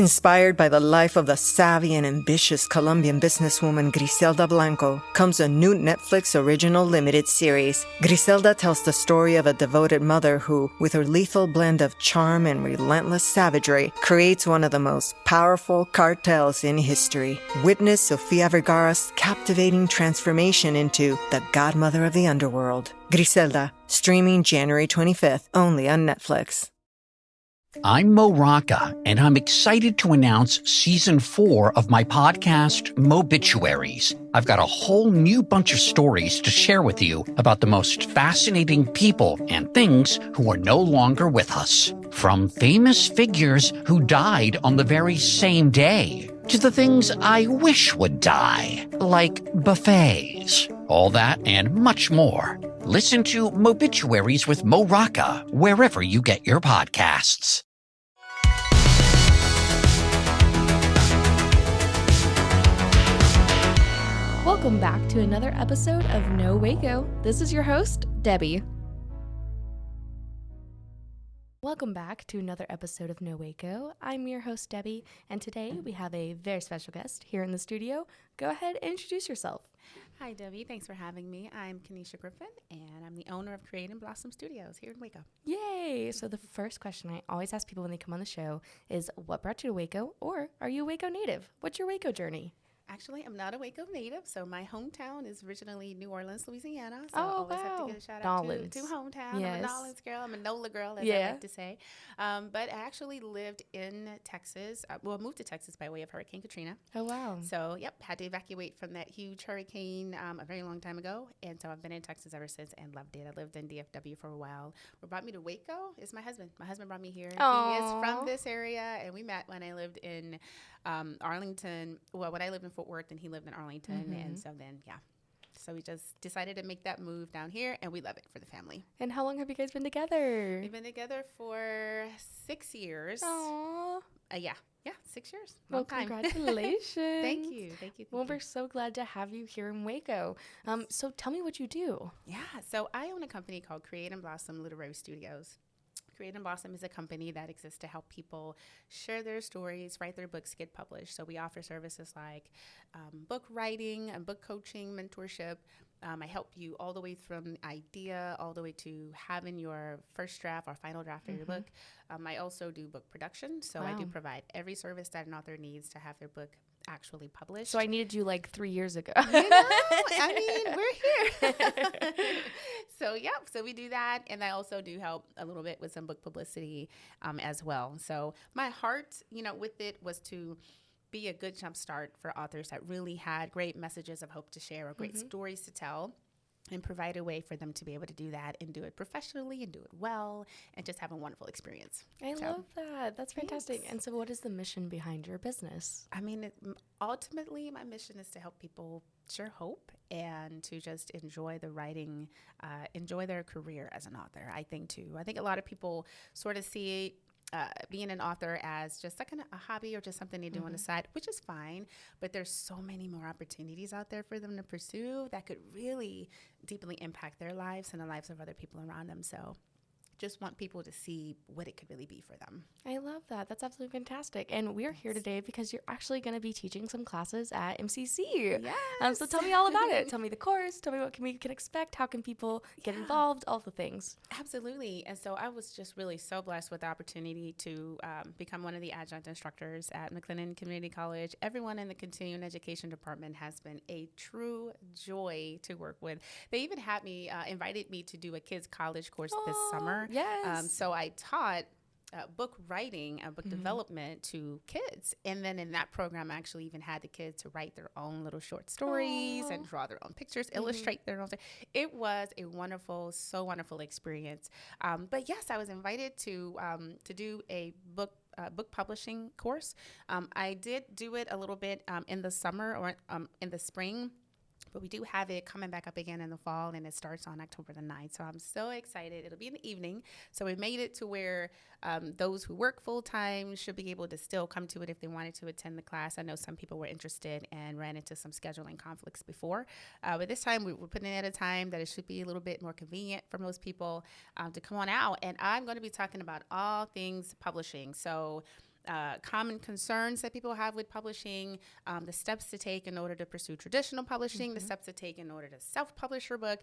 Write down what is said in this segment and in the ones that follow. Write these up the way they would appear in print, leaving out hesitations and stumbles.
Inspired by the life of the savvy and ambitious Colombian businesswoman Griselda Blanco comes a new Netflix original limited series. Griselda tells the story of a devoted mother who, with her lethal blend of charm and relentless savagery, creates one of the most powerful cartels in history. Witness Sofia Vergara's captivating transformation into the godmother of the underworld. Griselda, streaming January 25th, only on Netflix. I'm Mo Rocca, and I'm excited to announce Season 4 of my podcast, Mobituaries. I've got a whole new bunch of stories to share with you about the most fascinating people and things who are no longer with us. From famous figures who died on the very same day, to the things I wish would die, like buffets. All that and much more. Listen to Mobituaries with Mo Rocca wherever you get your podcasts. Welcome back to another episode of No Waco. This is your host, Debbie. Welcome back to another episode of No Waco. I'm your host, Debbie, and today we have a very special guest here in the studio. Go ahead and introduce yourself. Hi, Debbie. Thanks for having me. I'm Kennisha Griffin, and I'm the owner of Create and Blossom Studios here in Waco. Yay! So the first question I always ask people when they come on the show is, what brought you to Waco, or are you a Waco native? What's your Waco journey? Actually, I'm not a Waco native, so my hometown is originally New Orleans, Louisiana. So Oh, I always wow. have to give a shout out to hometown. Yes. I'm a Nolans girl. I'm a NOLA girl, as I like to say. But I actually lived in Texas. I moved to Texas by way of Hurricane Katrina. Oh, wow. So, had to evacuate from that huge hurricane a very long time ago. And so I've been in Texas ever since and loved it. I lived in DFW for a while. What brought me to Waco is my husband. My husband brought me here. Aww. He is from this area, and we met when I lived in Arlington. Well, when I lived in Fort Worth, and he lived in Arlington. And so then, so we just decided to make that move down here, and we love it for the family. And how long have you guys been together? We've been together for 6 years. Aww. 6 years. Well, Long time. congratulations. Thank you. Well, we're so glad to have you here in Waco. So tell me what you do. Yeah, so I own a company called Create and Blossom Literary Studios. Create and Blossom is a company that exists to help people share their stories, write their books, get published. So we offer services like book writing and book coaching, mentorship. I help you all the way from idea all the way to having your first draft or final draft of your book. I also do book production. So I do provide every service that an author needs to have their book actually published. So I needed you like 3 years ago. We're here. So we do that. And I also do help a little bit with some book publicity as well. So my heart, with it was to be a good jump start for authors that really had great messages of hope to share or great stories to tell, and provide a way for them to be able to do that and do it professionally and do it well and just have a wonderful experience. I love that. That's fantastic. Thanks. And so what is the mission behind your business? I mean, ultimately, my mission is to help people share hope and to just enjoy the writing, enjoy their career as an author, I think, too. I think a lot of people sort of see being an author as just like a hobby or just something they do on the side, which is fine, but there's so many more opportunities out there for them to pursue that could really deeply impact their lives and the lives of other people around them. So just want people to see what it could really be for them. I love that. That's absolutely fantastic. And we're here today because you're actually going to be teaching some classes at MCC. Yes. So tell me all about it. Tell me the course. Tell me what we can expect. How can people get involved? All the things. Absolutely. And so I was just really so blessed with the opportunity to become one of the adjunct instructors at McLennan Community College. Everyone in the continuing education department has been a true joy to work with. They even had me, invited me to do a kids college course this summer. Yes. So I taught book writing and book development to kids. And then in that program, I actually even had the kids to write their own little short stories and draw their own pictures, illustrate their own. It was a wonderful, so wonderful experience. But yes, I was invited to do a book publishing course. I did do it a little bit in the summer or in the spring. But we do have it coming back up again in the fall, and it starts on October the 9th. So I'm so excited. It'll be in the evening. So we made it to where those who work full-time should be able to still come to it if they wanted to attend the class. I know some people were interested and ran into some scheduling conflicts before. But this time, we're putting it at a time that it should be a little bit more convenient for most people to come on out. And I'm going to be talking about all things publishing. So common concerns that people have with publishing, the steps to take in order to pursue traditional publishing, the steps to take in order to self-publish your book.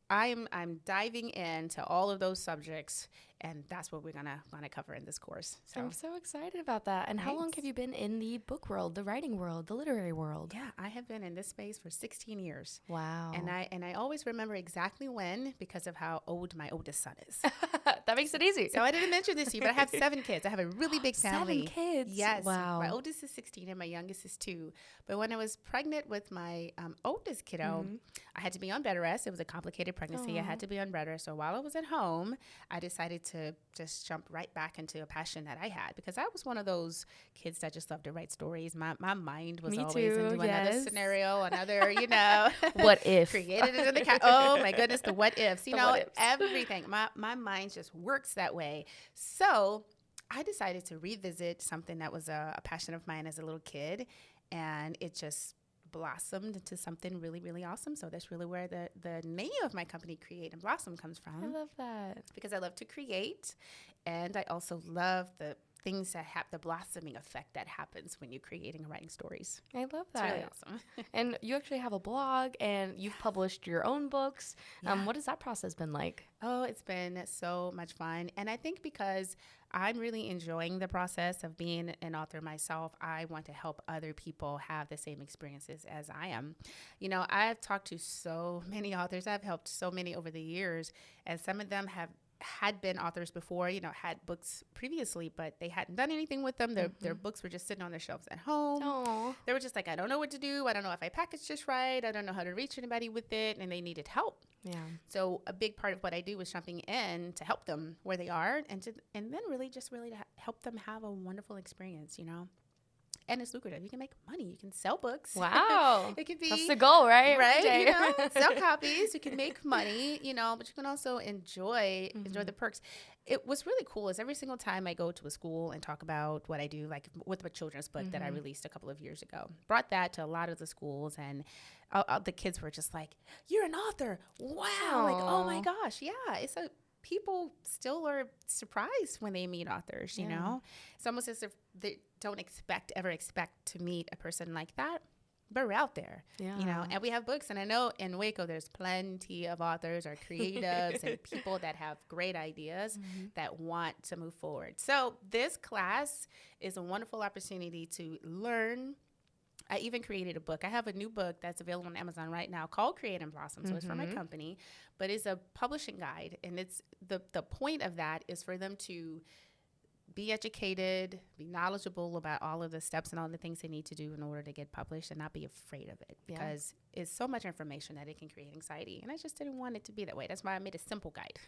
I'm diving into all of those subjects, and that's what we're gonna cover in this course. So I'm so excited about that. And how long have you been in the book world, the writing world, the literary world? Yeah, I have been in this space for 16 years. Wow. And I always remember exactly when, because of how old my oldest son is. That makes it easy. So I didn't mention this to you, but I have 7 kids. I have a really big family. 7 kids? Yes. Wow. My oldest is 16 and my youngest is 2. But when I was pregnant with my oldest kiddo, I had to be on bed rest. It was a complicated pregnancy. Aww. I had to be on bed rest. So while I was at home, I decided to just jump right back into a passion that I had, because I was one of those kids that just loved to write stories. My mind was always into another scenario, another, what if? Created it in the cat. Oh my goodness, the what ifs, everything. My mind just works that way. So I decided to revisit something that was a passion of mine as a little kid, and it just blossomed into something really, really awesome. So that's really where the name of my company, Create and Blossom, comes from. I love that. Because I love to create, and I also love the things that have the blossoming effect that happens when you're creating and writing stories. I love that. It's really awesome. And you actually have a blog, and you've published your own books. What has that process been like? Oh, it's been so much fun. And I think because I'm really enjoying the process of being an author myself, I want to help other people have the same experiences as I am. I've talked to so many authors. I've helped so many over the years, and some of them had been authors before, had books previously, but they hadn't done anything with them. Their books were just sitting on their shelves at home. Aww. They were just like, I don't know what to do. I don't know if I packaged just right. I don't know how to reach anybody with it. And they needed help. Yeah. So a big part of what I do is jumping in to help them where they are, and then really to help them have a wonderful experience, And it's lucrative. You can make money. You can sell books. Wow. It could be. That's the goal, right? Right? Sell copies. You can make money, but you can also enjoy the perks. What's really cool is every single time I go to a school and talk about what I do, like with my children's book that I released a couple of years ago, brought that to a lot of the schools, and the kids were just like, "You're an author. Wow." Aww. Like, oh my gosh. Yeah. People still are surprised when they meet authors, you know? It's almost as if they don't ever expect to meet a person like that, but we're out there, and we have books. And I know in Waco, there's plenty of authors or creatives and people that have great ideas that want to move forward. So this class is a wonderful opportunity to learn. I even created a book. I have a new book that's available on Amazon right now called Create and Blossom. So it's from my company, but it's a publishing guide. And it's the point of that is for them to be educated, be knowledgeable about all of the steps and all the things they need to do in order to get published, and not be afraid of it, because it's so much information that it can create anxiety. And I just didn't want it to be that way. That's why I made a simple guide.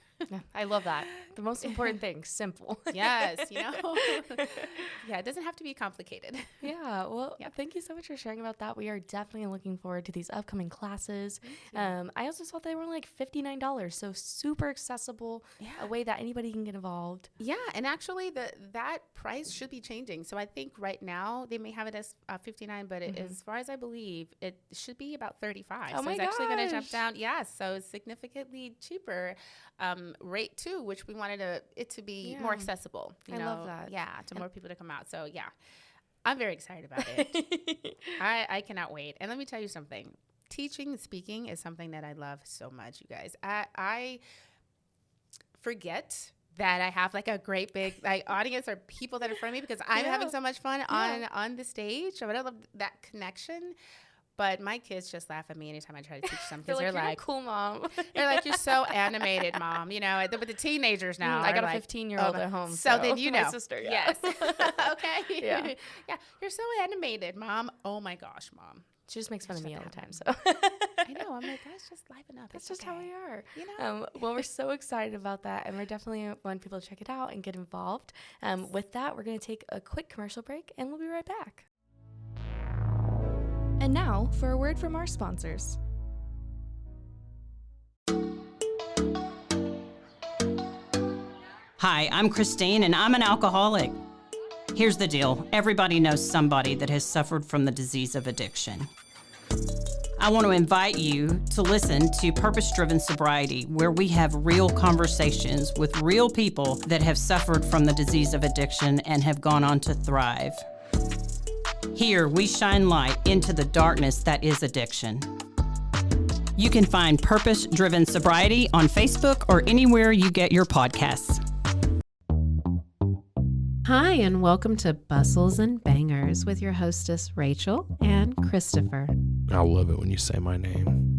I love that. The most important thing, simple. Yes, it doesn't have to be complicated. Yeah, well, thank you so much for sharing about that. We are definitely looking forward to these upcoming classes. I also saw they were like $59, so super accessible, a way that anybody can get involved. Yeah, and actually that price should be changing. So I think right now they may have it as $59, but as far as I believe, it should be about $35. Oh, so it's actually going to jump down. Yes, so it's significantly cheaper rate too, which we wanted it to be more accessible. I love that. Yeah, to more people to come out. So yeah, I'm very excited about it. I cannot wait. And let me tell you something. Teaching and speaking is something that I love so much, you guys. I forget that I have like a great big audience or people that are in front of me, because I'm having so much fun on the stage. So I love that connection. But my kids just laugh at me anytime I try to teach them, because they're like, "You're a cool mom." They're like, "You're so animated, Mom." With the teenagers now. I got a 15-year-old at home. So then my sister. Yes. Okay. Yeah. Yeah. You're so animated, Mom. Oh my gosh, Mom. She just makes fun of me all the time. So I know. I'm like, guys, just liven up. That's just how we are. Well, we're so excited about that, and we're definitely want people to check it out and get involved. With that, we're going to take a quick commercial break, and we'll be right back. And now for a word from our sponsors. Hi, I'm Christine, and I'm an alcoholic. Here's the deal. Everybody knows somebody that has suffered from the disease of addiction. I want to invite you to listen to Purpose Driven Sobriety, where we have real conversations with real people that have suffered from the disease of addiction and have gone on to thrive. Here, we shine light into the darkness that is addiction. You can find Purpose Driven Sobriety on Facebook or anywhere you get your podcasts. Hi, and welcome to Bustles and Bangers with your hostess, Rachel and Christopher. I love it when you say my name.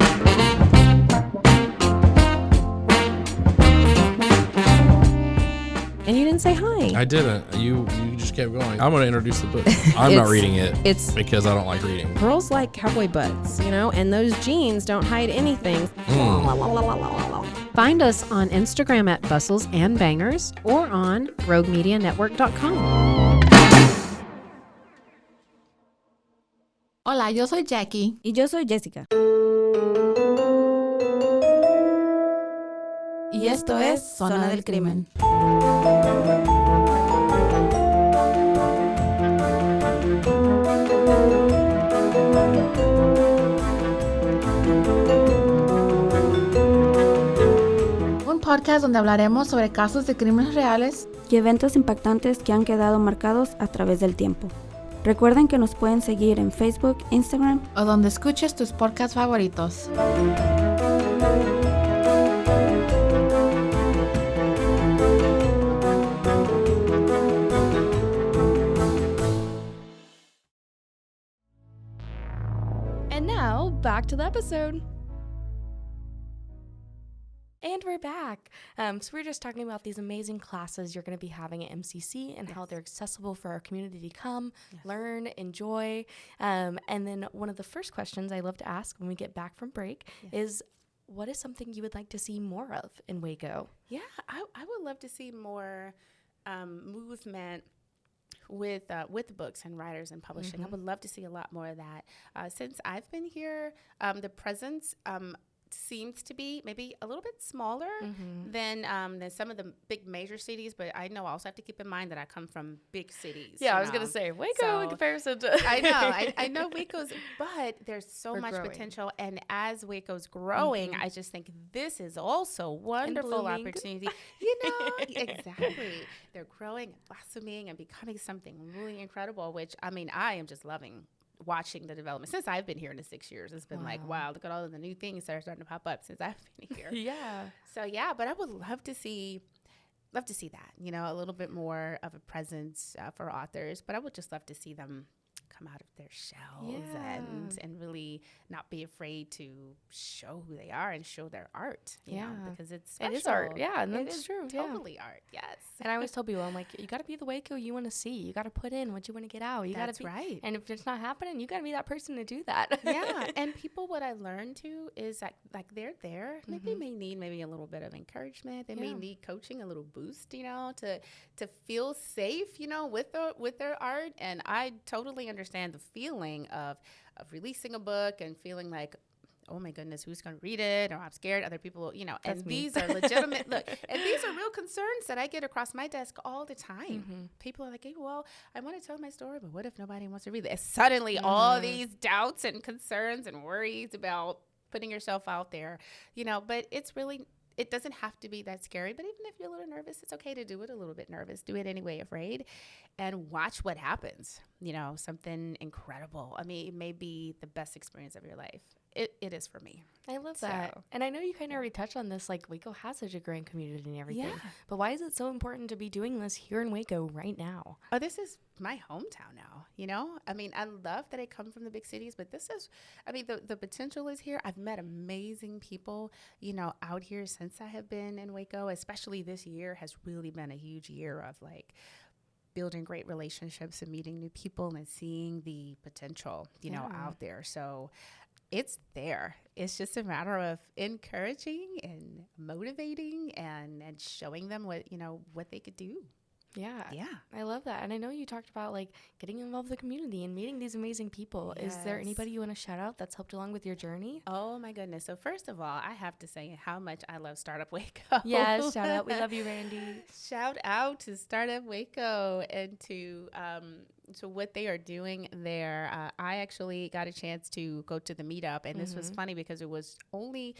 And you didn't say hi. I didn't. You just kept going. I'm going to introduce the book. I'm not reading it because I don't like reading. Girls like cowboy butts, and those jeans don't hide anything. Find us on Instagram at Bustles and Bangers or on roguemedianetwork.com. Hola, yo soy Jackie. Y yo soy Jessica. Y esto es Zona del Crimen. Un podcast donde hablaremos sobre casos de crímenes reales Y eventos impactantes que han quedado marcados a través del tiempo. Recuerden que nos pueden seguir en Facebook, Instagram o donde escuches tus podcasts favoritos. And now, back to the episode. And we're back. So we're just talking about these amazing classes you're going to be having at MCC and how they're accessible for our community to come, learn, enjoy. And then one of the first questions I love to ask when we get back from break is, what is something you would like to see more of in Waco? Yeah, I would love to see more movement with books and writers and publishing. I would love to see a lot more of that. Since I've been here, the presence seems to be maybe a little bit smaller than some of the big major cities, but I know I also have to keep in mind that I come from big cities. Yeah, I was going to say Waco in comparison to... I know Waco's, but there's so much potential. And as Waco's growing, I just think this is also wonderful opportunity. Exactly. They're growing and blossoming and becoming something really incredible, which, I am just loving watching the development. Since I've been here in the 6 years, it's been like, wow, look at all of the new things that are starting to pop up since I've been here. So but I would love to see that, a little bit more of a presence for authors, but I would just love to see them come out of their shells and really not be afraid to show who they are and show their art, you know, because it's special. It is art. Yeah, and that's true. Totally art. Yes. And I always tell people, I'm like, you got to be the Waco you want to see. You got to put in what you want to get out. That's right. And if it's not happening, you got to be that person to do that. Yeah. And people, what I learned too is that they're there. They may need maybe a little bit of encouragement. They may need coaching, a little boost, to feel safe, with their art. And I totally understand the feeling of releasing a book and feeling like, oh my goodness, who's going to read it? Or I'm scared other people, and these are legitimate, and these are real concerns that I get across my desk all the time. People are like, hey, well, I want to tell my story, but what if nobody wants to read it? And suddenly all these doubts and concerns and worries about putting yourself out there, but it's really, it doesn't have to be that scary. But even if you're a little nervous, it's okay to do it a little bit nervous. Do it anyway, afraid, and watch what happens. Something incredible. It may be the best experience of your life. It is for me. I love that. And I know you kind of already touched on this, like Waco has such a grand community and everything. Yeah. But why is it so important to be doing this here in Waco right now? Oh, this is my hometown now, I love that I come from the big cities, but this is, the potential is here. I've met amazing people, out here since I have been in Waco, especially this year has really been a huge year of building great relationships and meeting new people and seeing the potential, out there. So it's there. It's just a matter of encouraging and motivating and showing them what they could do. Yeah. Yeah. I love that. And I know you talked about like getting involved in the community and meeting these amazing people. Yes. Is there anybody you want to shout out that's helped along with your journey? Oh my goodness. So first of all, I have to say how much I love Startup Waco. Yes, shout out. We love you, Randy. Shout out to Startup Waco and to what they are doing there. I actually got a chance to go to the meetup, and this was funny because it was only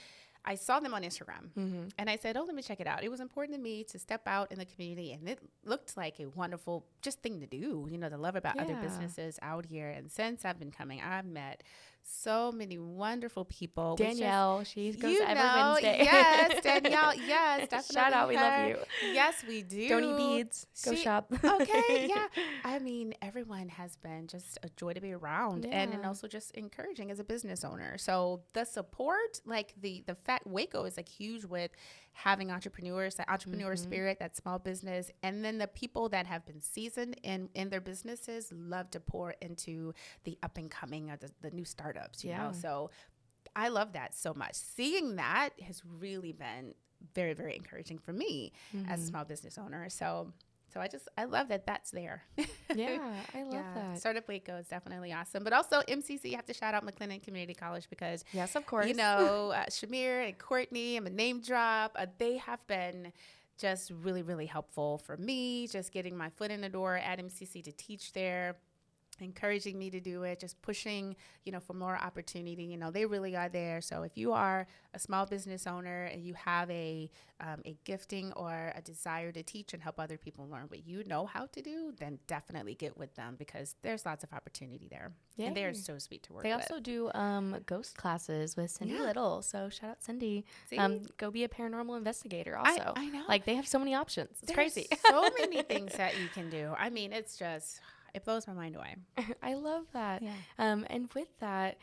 I saw them on Instagram, and I said, oh, let me check it out. It was important to me to step out in the community, and it looked like a wonderful just thing to do, to love about other businesses out here. And since I've been coming, I've met so many wonderful people. Danielle, she goes every Wednesday. Yes, Danielle, yes, definitely. Shout out, we love you. Yes, we do. Donny Beads, go shop. Okay, yeah. I mean, everyone has been just a joy to be around, and also just encouraging as a business owner. So the support, like the fact Waco is like huge with having entrepreneurs, that entrepreneur spirit, that small business, and then the people that have been seasoned in their businesses love to pour into the up and coming or the new startups, you know. So I love that so much. Seeing that has really been very, very encouraging for me as a small business owner. So I love that that's there. Yeah, I love that. Startup Waco is definitely awesome. But also MCC, you have to shout out McLennan Community College because, yes, of course, Shamir and Courtney, I'm a name drop. They have been just really, really helpful for me, just getting my foot in the door at MCC to teach there, encouraging me to do it, just pushing, for more opportunity. They really are there. So if you are a small business owner and you have a gifting or a desire to teach and help other people learn what you know how to do, then definitely get with them because there's lots of opportunity there. Yeah. And they're so sweet to work with. They also do ghost classes with Cindy Little. So shout out Cindy. Go be a paranormal investigator also. I know. Like they have so many options. It's crazy. So many things that you can do. I mean, it's just... it blows my mind away. I love that. Yeah. And with that,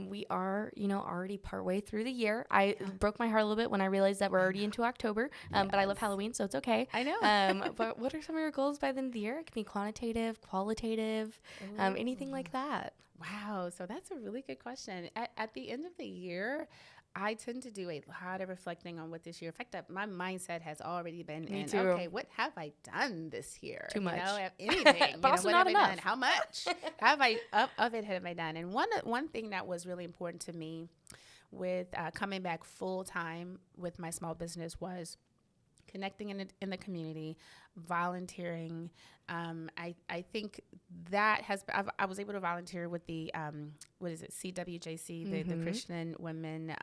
we are, already partway through the year. I broke my heart a little bit when I realized that we're already into October, but I love Halloween, so it's okay. I know. But what are some of your goals by the end of the year? It can be quantitative, qualitative, anything like that. Wow. So that's a really good question. At the end of the year, I tend to do a lot of reflecting on what this year. In fact, my mindset has already been okay, what have I done this year? Too much. Anything. But also not enough. How much have I done? And one thing that was really important to me with coming back full time with my small business was connecting in the community, volunteering. I think that I was able to volunteer with the CWJC, the Christian Women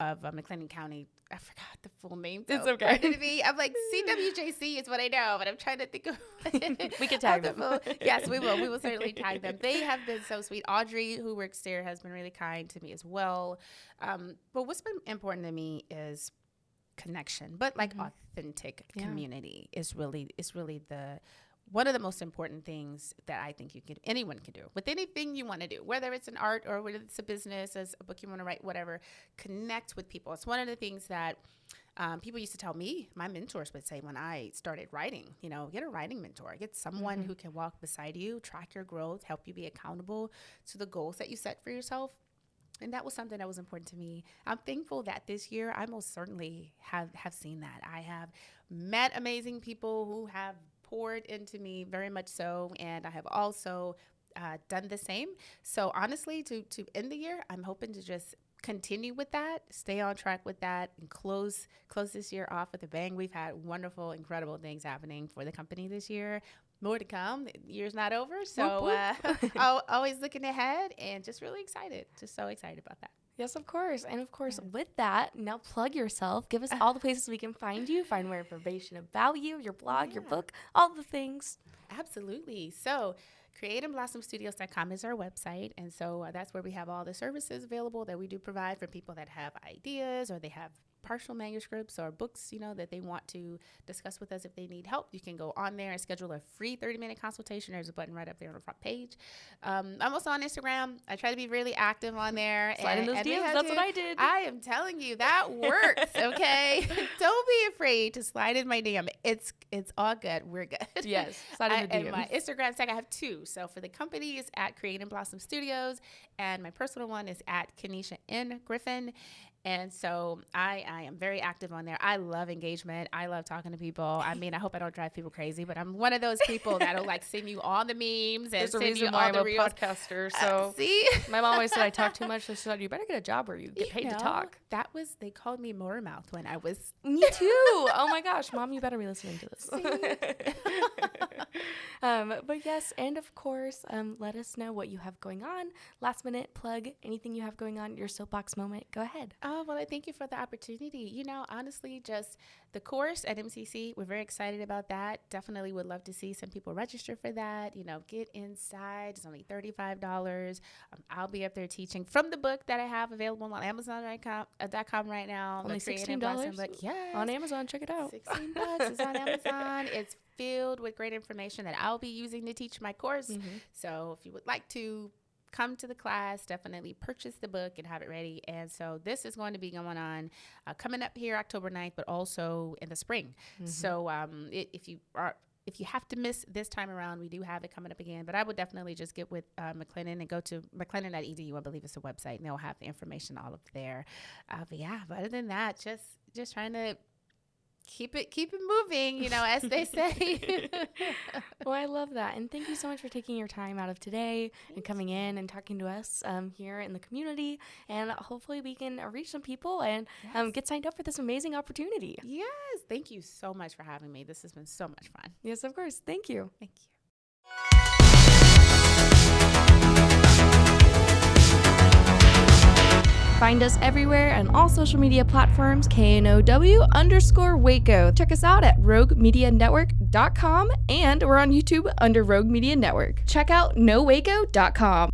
of McLennan County. I forgot the full name. It's okay. I'm like, CWJC is what I know, but I'm trying to think of we can tag them. Yes, we will. We will certainly tag them. They have been so sweet. Audrey, who works there, has been really kind to me as well. But what's been important to me is connection, but like authentic community is really the one of the most important things that I think anyone can do with anything you want to do, whether it's an art or whether it's a business, as a book you want to write, whatever. Connect with people. It's one of the things that people used to tell me, my mentors would say when I started writing, get a writing mentor, get someone who can walk beside you, track your growth, help you be accountable to the goals that you set for yourself. And that was something that was important to me. I'm thankful that this year I most certainly have seen that. I have met amazing people who have poured into me very much so, and I have also done the same. So honestly, to end the year, I'm hoping to just continue with that, stay on track with that, and close this year off with a bang. We've had wonderful, incredible things happening for the company this year. More to come. The year's not over. So always looking ahead and just really excited. Just so excited about that. Yes, of course. And of course, with that, now plug yourself. Give us all the places we can find you, find more information about you, your blog, your book, all the things. Absolutely. So createandblossomstudios.com is our website. And so that's where we have all the services available that we do provide for people that have ideas or they have partial manuscripts or books, that they want to discuss with us if they need help. You can go on there and schedule a free 30-minute consultation. There's a button right up there on the front page. I'm also on Instagram. I try to be really active on there. Slide in those DMs. That's what I did. I am telling you, that works, okay? Don't be afraid to slide in my DM. It's all good. We're good. Yes, slide in the DMs. And my Instagram tag, I have two. So for the company is at Create and Blossom Studios, and my personal one is at Kennisha Griffin. And so I am very active on there. I love engagement. I love talking to people. I mean, I hope I don't drive people crazy, but I'm one of those people that'll like send you all the memes and send you all the reels. Podcaster. So see, my mom always said I talk too much. So she said, you better get a job where you get paid to talk. They called me Motor Mouth when I was. Me too. Oh my gosh, Mom, you better be listening to this. But yes, and of course, let us know what you have going on. Last minute plug, anything you have going on, your soapbox moment. Go ahead. Oh, well, I thank you for the opportunity. You know, honestly, just the course at MCC, we're very excited about that. Definitely would love to see some people register for that. You know, get inside. It's only $35. I'll be up there teaching from the book that I have available on Amazon.com right now. Only $16? Yes. On Amazon. Check it out. $16 is on Amazon. It's filled with great information that I'll be using to teach my course. So if you would like to come to the class, definitely purchase the book and have it ready. And so this is going to be going on coming up here October 9th, but also in the spring. So if you have to miss this time around, we do have it coming up again. But I would definitely just get with McLennan and go to McLennan.edu, I believe it's a website, and they'll have the information all up there. But other than that, just trying to keep it moving, you know, as they say. Well, I love that. And thank you so much for taking your time out of today and coming in and talking to us here in the community. And hopefully we can reach some people and get signed up for this amazing opportunity. Yes. Thank you so much for having me. This has been so much fun. Yes, of course. Thank you. Thank you. Find us everywhere on all social media platforms, KNOW_Waco. Check us out at roguemedianetwork.com, and we're on YouTube under Rogue Media Network. Check out nowaco.com.